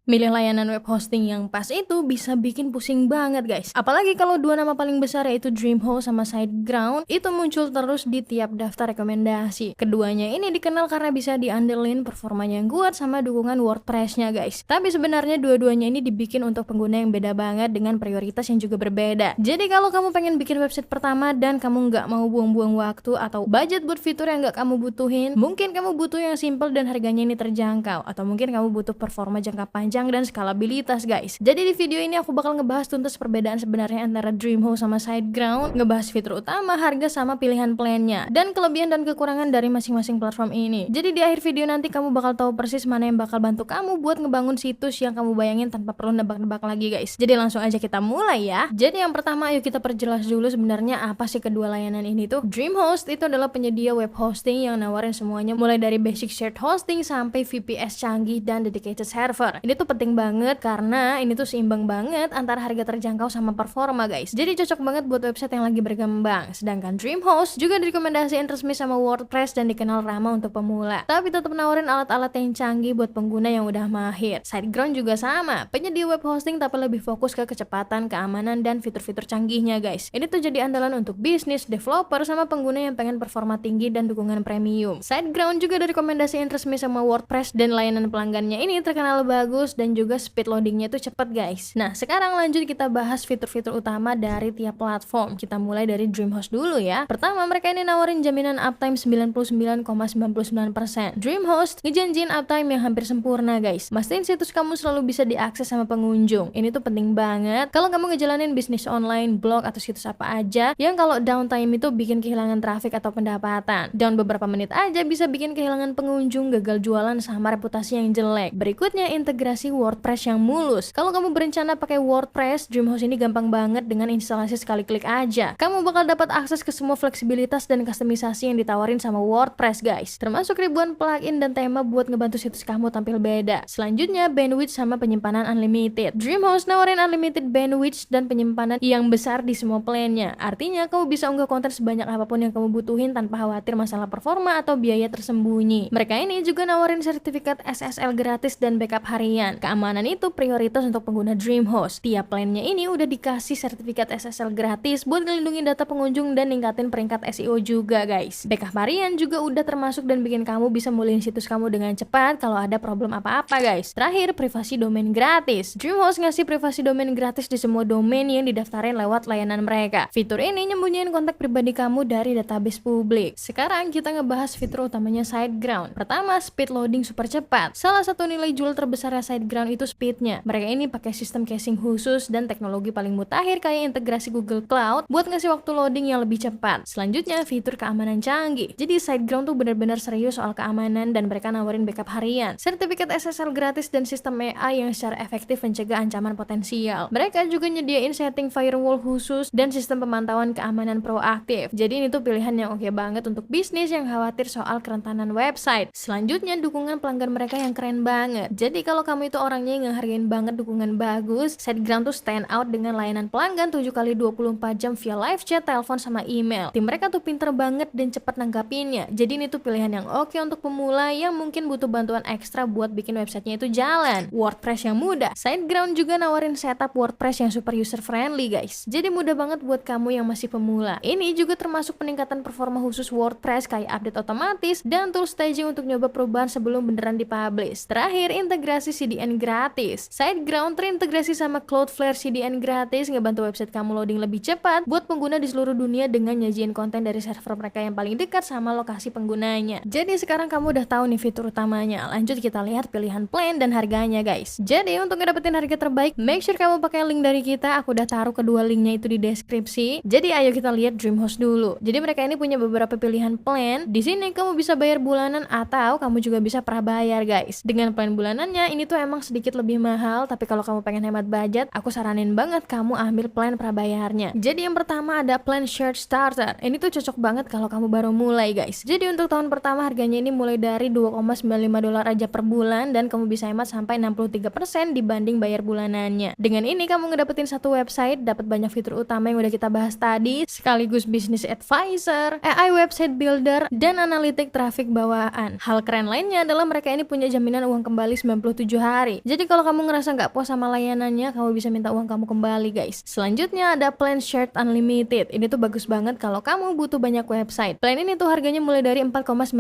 Milih layanan web hosting yang pas itu bisa bikin pusing banget guys. Apalagi kalau dua nama paling besar yaitu DreamHost sama SiteGround itu muncul terus di tiap daftar rekomendasi. Keduanya ini dikenal karena bisa diandelin performanya yang kuat sama dukungan WordPress-nya guys. Tapi sebenarnya dua-duanya ini dibikin untuk pengguna yang beda banget dengan prioritas yang juga berbeda. Jadi kalau kamu pengen bikin website pertama dan kamu nggak mau buang-buang waktu atau budget buat fitur yang nggak kamu butuhin, mungkin kamu butuh yang simple dan harganya ini terjangkau, atau mungkin kamu butuh performa jangka panjang dan skalabilitas guys. Jadi di video ini aku bakal ngebahas tuntas perbedaan sebenarnya antara DreamHost sama SiteGround, ngebahas fitur utama, harga sama pilihan plannya, dan kelebihan dan kekurangan dari masing-masing platform ini. Jadi di akhir video nanti kamu bakal tahu persis mana yang bakal bantu kamu buat ngebangun situs yang kamu bayangin tanpa perlu nebak-nebak lagi guys. Jadi langsung aja kita mulai ya. Jadi yang pertama ayo kita perjelas dulu sebenarnya apa sih kedua layanan ini tuh. DreamHost itu adalah penyedia web hosting yang nawarin semuanya mulai dari basic shared hosting sampai VPS canggih dan dedicated server. Ini tuh penting banget karena ini tuh seimbang banget antara harga terjangkau sama performa guys. Jadi cocok banget buat website yang lagi berkembang. Sedangkan DreamHost juga direkomendasiin resmi sama WordPress dan dikenal ramah untuk pemula, tapi tetap nawarin alat-alat yang canggih buat pengguna yang udah mahir. SiteGround juga sama, penyedia web hosting tapi lebih fokus ke kecepatan, keamanan, dan fitur-fitur canggihnya guys. Ini tuh jadi andalan untuk bisnis, developer, sama pengguna yang pengen performa tinggi dan dukungan premium. SiteGround juga direkomendasiin resmi sama WordPress dan layanan pelanggannya ini terkenal bagus dan juga speed loadingnya tuh cepet guys. Nah sekarang lanjut kita bahas fitur-fitur utama dari tiap platform. Kita mulai dari DreamHost dulu ya. Pertama mereka ini nawarin jaminan uptime 99,99%. DreamHost ngejanjiin uptime yang hampir sempurna guys. Mastiin situs kamu selalu bisa diakses sama pengunjung. Ini tuh penting banget kalau kamu ngejalanin bisnis online, blog, atau situs apa aja yang kalau downtime itu bikin kehilangan traffic atau pendapatan. Down beberapa menit aja bisa bikin kehilangan pengunjung, gagal jualan, sama reputasi yang jelek. Berikutnya integrasi WordPress yang mulus. Kalau kamu berencana pakai WordPress, DreamHost ini gampang banget dengan instalasi sekali klik aja. Kamu bakal dapat akses ke semua fleksibilitas dan kustomisasi yang ditawarin sama WordPress guys. Termasuk ribuan plugin dan tema buat ngebantu situs kamu tampil beda. Selanjutnya bandwidth sama penyimpanan unlimited. DreamHost nawarin unlimited bandwidth dan penyimpanan yang besar di semua plannya. Artinya kamu bisa unggah konten sebanyak apapun yang kamu butuhin tanpa khawatir masalah performa atau biaya tersembunyi. Mereka ini juga nawarin sertifikat SSL gratis dan backup harian. Keamanan itu prioritas untuk pengguna DreamHost. Tiap plannya ini udah dikasih sertifikat SSL gratis buat ngelindungi data pengunjung dan ningkatin peringkat SEO juga guys. Backup harian juga udah termasuk dan bikin kamu bisa mulihin situs kamu dengan cepat kalau ada problem apa-apa guys. Terakhir, privasi domain gratis. DreamHost ngasih privasi domain gratis di semua domain yang didaftarin lewat layanan mereka. Fitur ini nyembunyiin kontak pribadi kamu dari database publik. Sekarang kita ngebahas fitur utamanya SiteGround. Pertama, speed loading super cepat. Salah satu nilai jual terbesarnya SiteGround itu speednya. Mereka ini pakai sistem caching khusus dan teknologi paling mutakhir kayak integrasi Google Cloud buat ngasih waktu loading yang lebih cepat. Selanjutnya, fitur keamanan canggih. Jadi SiteGround tuh benar-benar serius soal keamanan dan mereka nawarin backup harian, sertifikat SSL gratis, dan sistem AI yang secara efektif mencegah ancaman potensial. Mereka juga nyediain setting firewall khusus dan sistem pemantauan keamanan proaktif. Jadi ini tuh pilihan yang oke banget untuk bisnis yang khawatir soal kerentanan website. Selanjutnya, dukungan pelanggan mereka yang keren banget. Jadi kalau kamu itu orangnya yang ngehargain banget dukungan bagus, SiteGround tuh stand out dengan layanan pelanggan 7 kali 24 jam via live chat, telepon, sama email. Tim mereka tuh pinter banget dan cepat nanggapinnya. Jadi ini tuh pilihan yang oke untuk pemula yang mungkin butuh bantuan ekstra buat bikin websitenya itu jalan. WordPress yang mudah. SiteGround juga nawarin setup WordPress yang super user friendly guys. Jadi mudah banget buat kamu yang masih pemula. Ini juga termasuk peningkatan performa khusus WordPress kayak update otomatis dan tool staging untuk nyoba perubahan sebelum beneran dipublish. Terakhir, integrasi CDN gratis. SiteGround terintegrasi sama Cloudflare CDN gratis, ngebantu website kamu loading lebih cepat buat pengguna di seluruh dunia dengan nyajiin konten dari server mereka yang paling dekat sama lokasi penggunanya. Jadi sekarang kamu udah tahu nih fitur utamanya. Lanjut kita lihat pilihan plan dan harganya guys. Jadi untuk ngedapetin harga terbaik, make sure kamu pakai link dari kita. Aku udah taruh kedua linknya itu di deskripsi. Jadi ayo kita lihat DreamHost dulu. Jadi mereka ini punya beberapa pilihan plan. Di sini kamu bisa bayar bulanan atau kamu juga bisa prabayar guys. Dengan plan bulanannya ini tuh emang sedikit lebih mahal, tapi kalau kamu pengen hemat budget, aku saranin banget kamu ambil plan prabayarnya. Jadi yang pertama ada plan Shared Starter. Ini tuh cocok banget kalau kamu baru mulai guys. Jadi untuk tahun pertama harganya ini mulai dari $2,95 aja per bulan dan kamu bisa hemat sampai 63% dibanding bayar bulanannya. Dengan ini kamu ngedapetin satu website, dapat banyak fitur utama yang udah kita bahas tadi, sekaligus business advisor, AI website builder, dan analitik traffic bawaan. Hal keren lainnya adalah mereka ini punya jaminan uang kembali 97 hari. hari. Jadi kalau kamu ngerasa nggak puas sama layanannya, kamu bisa minta uang kamu kembali guys. Selanjutnya ada plan Shared Unlimited. Ini tuh bagus banget kalau kamu butuh banyak website. Plan ini tuh harganya mulai dari $4,95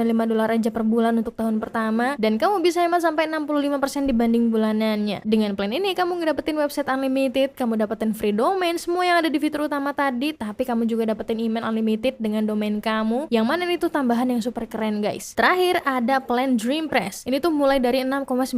aja per bulan untuk tahun pertama, dan kamu bisa hemat sampai 65% dibanding bulanannya. Dengan plan ini kamu ngedapetin website unlimited, kamu dapetin free domain, semua yang ada di fitur utama tadi, tapi kamu juga dapetin email unlimited dengan domain kamu, yang mana itu tambahan yang super keren guys. Terakhir ada plan Dreampress. Ini tuh mulai dari $6,95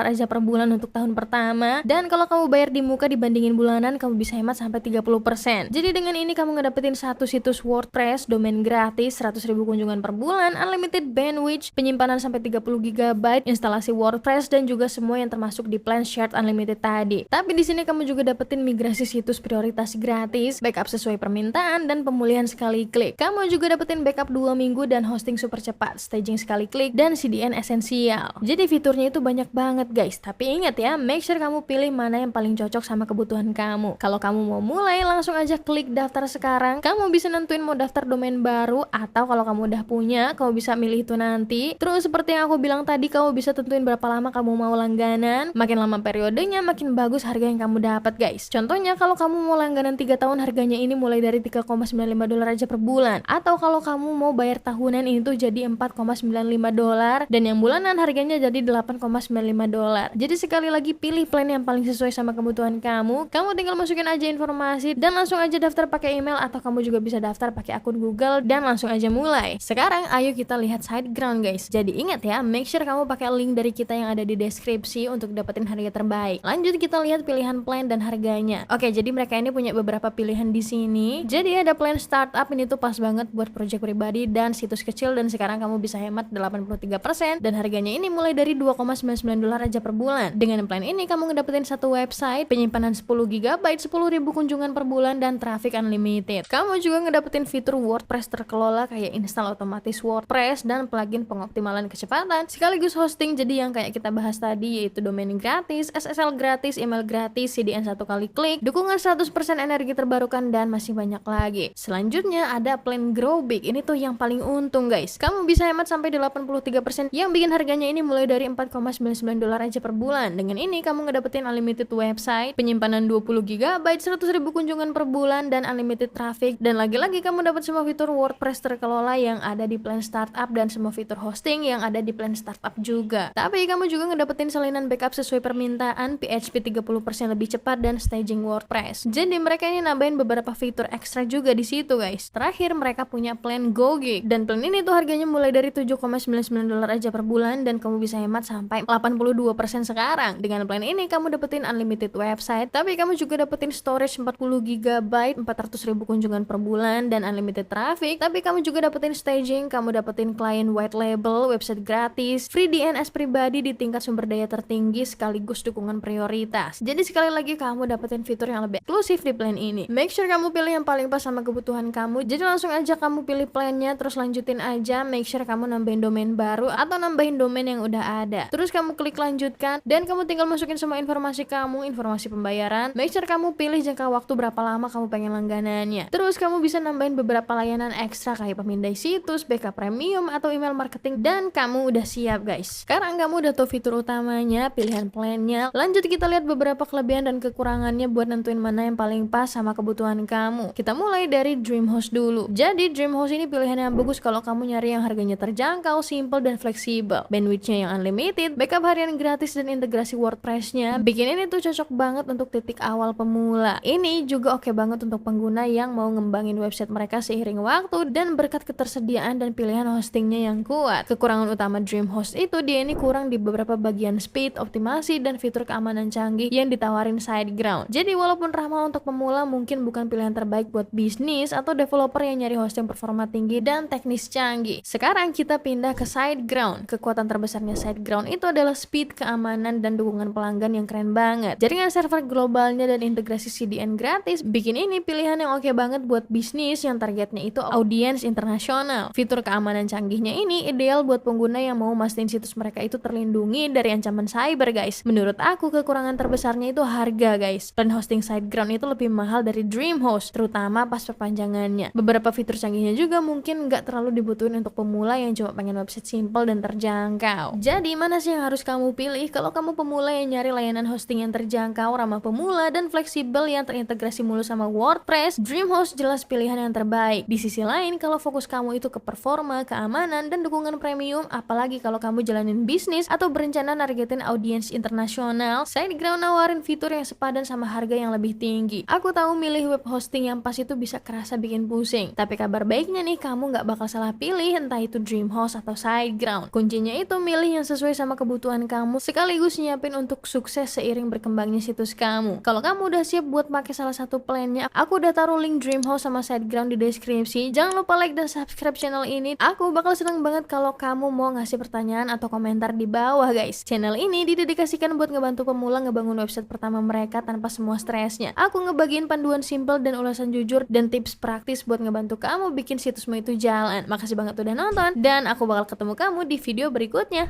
aja per bulan untuk tahun pertama, dan kalau kamu bayar di muka dibandingin bulanan, kamu bisa hemat sampai 30%. Jadi dengan ini kamu ngedapetin satu situs WordPress, domain gratis, 100.000 kunjungan per bulan, unlimited bandwidth, penyimpanan sampai 30 GB, instalasi WordPress, dan juga semua yang termasuk di plan Shared Unlimited tadi. Tapi di sini kamu juga dapetin migrasi situs prioritas gratis, backup sesuai permintaan, dan pemulihan sekali klik. Kamu juga dapetin backup 2 minggu dan hosting super cepat, staging sekali klik, dan CDN esensial. Jadi fiturnya itu banyak banget guys. Tapi ingat ya, make sure kamu pilih mana yang paling cocok sama kebutuhan kamu. Kalau kamu mau mulai, langsung aja klik daftar sekarang. Kamu bisa nentuin mau daftar domain baru, atau kalau kamu udah punya, kamu bisa milih itu nanti. Terus seperti yang aku bilang tadi, kamu bisa tentuin berapa lama kamu mau langganan. Makin lama periodenya, makin bagus harga yang kamu dapat guys. Contohnya kalau kamu mau langganan 3 tahun, harganya ini mulai dari $3,95 aja per bulan. Atau kalau kamu mau bayar tahunan, ini tuh jadi $4,95, dan yang bulanan harganya jadi $8,95. Jadi sekali lagi pilih plan yang paling sesuai sama kebutuhan kamu. Kamu tinggal masukin aja informasi dan langsung aja daftar pakai email, atau kamu juga bisa daftar pakai akun Google dan langsung aja mulai. Sekarang ayo kita lihat SiteGround guys. Jadi ingat ya, make sure kamu pakai link dari kita yang ada di deskripsi untuk dapetin harga terbaik. Lanjut kita lihat pilihan plan dan harganya. Oke, jadi mereka ini punya beberapa pilihan di sini. Jadi ada plan startup, ini tuh pas banget buat project pribadi dan situs kecil, dan sekarang kamu bisa hemat 83% dan harganya ini mulai dari $2,99 aja per bulan. Dengan plan ini kamu ngedapetin satu website, penyimpanan 10 GB, 10.000 kunjungan per bulan, dan traffic unlimited. Kamu juga ngedapetin fitur WordPress terkelola kayak install otomatis WordPress dan plugin pengoptimalan kecepatan, sekaligus hosting, jadi yang kayak kita bahas tadi, yaitu domain gratis, SSL gratis, email gratis, CDN satu kali klik, dukungan 100% energi terbarukan, dan masih banyak lagi. Selanjutnya ada plan Grow Big. Ini tuh yang paling untung guys. Kamu bisa hemat sampai 83%, yang bikin harganya ini mulai dari $4,99 aja per bulan. Dengan ini kamu ngedapetin unlimited website, penyimpanan 20 GB, 100.000 kunjungan per bulan, dan unlimited traffic, dan lagi-lagi kamu dapat semua fitur WordPress terkelola yang ada di plan startup, dan semua fitur hosting yang ada di plan startup juga. Tapi kamu juga ngedapetin salinan backup sesuai permintaan, PHP 30% lebih cepat, dan staging WordPress. Jadi mereka ini nambahin beberapa fitur ekstra juga di situ guys. Terakhir mereka punya plan GoGig, dan plan ini tuh harganya mulai dari $7,99 aja per bulan, dan kamu bisa hemat sampai 82% sekarang. Dengan plan ini kamu dapetin unlimited website, tapi kamu juga dapetin storage 40 GB, 400.000 kunjungan per bulan, dan unlimited traffic. Tapi kamu juga dapetin staging, kamu dapetin klien white label, website gratis, free DNS pribadi di tingkat sumber daya tertinggi, sekaligus dukungan prioritas. Jadi sekali lagi kamu dapetin fitur yang lebih eksklusif di plan ini. Make sure kamu pilih yang paling pas sama kebutuhan kamu. Jadi langsung aja kamu pilih plannya, terus lanjutin aja. Make sure kamu nambahin domain baru atau nambahin domain yang udah ada. Terus kamu klik lanjutkan, dan kamu tinggal masukin semua informasi kamu, informasi pembayaran. Make sure kamu pilih jangka waktu berapa lama kamu pengen langganannya. Terus kamu bisa nambahin beberapa layanan ekstra kayak pemindai situs, backup premium, atau email marketing, dan kamu udah siap guys. Sekarang kamu udah tahu fitur utamanya, pilihan plannya. Lanjut kita lihat beberapa kelebihan dan kekurangannya buat nentuin mana yang paling pas sama kebutuhan kamu. Kita mulai dari DreamHost dulu. Jadi DreamHost ini pilihan yang bagus kalau kamu nyari yang harganya terjangkau, simple, dan fleksibel. Bandwidthnya yang unlimited, backup harian gratis, dan integrasi WordPress-nya bikin ini tuh cocok banget untuk titik awal pemula. Ini juga oke banget untuk pengguna yang mau ngembangin website mereka seiring waktu dan berkat ketersediaan dan pilihan hostingnya yang kuat. Kekurangan utama DreamHost itu dia ini kurang di beberapa bagian speed, optimasi, dan fitur keamanan canggih yang ditawarin SiteGround. Jadi walaupun ramah untuk pemula, mungkin bukan pilihan terbaik buat bisnis atau developer yang nyari hosting performa tinggi dan teknis canggih. Sekarang kita pindah ke SiteGround. Kekuatan terbesarnya SiteGround itu adalah speed, keamanan, dan dukungan pelanggan yang keren banget. Jaringan server globalnya dan integrasi CDN gratis bikin ini pilihan yang oke banget buat bisnis yang targetnya itu audiens internasional. Fitur keamanan canggihnya ini ideal buat pengguna yang mau mastiin situs mereka itu terlindungi dari ancaman cyber guys. Menurut aku kekurangan terbesarnya itu harga guys. Plan hosting SiteGround itu lebih mahal dari DreamHost, terutama pas perpanjangannya. Beberapa fitur canggihnya juga mungkin nggak terlalu dibutuhin untuk pemula yang cuma pengen website simple dan terjangkau. Jadi mana sih yang harus kamu pilih pilih kalau kamu pemula yang nyari layanan hosting yang terjangkau, ramah pemula, dan fleksibel yang terintegrasi mulus sama WordPress, DreamHost jelas pilihan yang terbaik. Di sisi lain, kalau fokus kamu itu ke performa, keamanan, dan dukungan premium, apalagi kalau kamu jalanin bisnis atau berencana nargetin audiens internasional, SiteGround nawarin fitur yang sepadan sama harga yang lebih tinggi. Aku tahu milih web hosting yang pas itu bisa kerasa bikin pusing, tapi kabar baiknya nih, kamu nggak bakal salah pilih entah itu DreamHost atau SiteGround. Kuncinya itu milih yang sesuai sama kebutuhan kamu, sekaligus nyiapin untuk sukses seiring berkembangnya situs kamu. Kalau kamu udah siap buat pakai salah satu plannya, aku udah taruh link DreamHost sama SiteGround di deskripsi. Jangan lupa like dan subscribe channel ini. Aku bakal seneng banget kalau kamu mau ngasih pertanyaan atau komentar di bawah, guys. Channel ini didedikasikan buat ngebantu pemula ngebangun website pertama mereka tanpa semua stresnya. Aku ngebagiin panduan simple dan ulasan jujur dan tips praktis buat ngebantu kamu bikin situsmu itu jalan. Makasih banget udah nonton, dan aku bakal ketemu kamu di video berikutnya.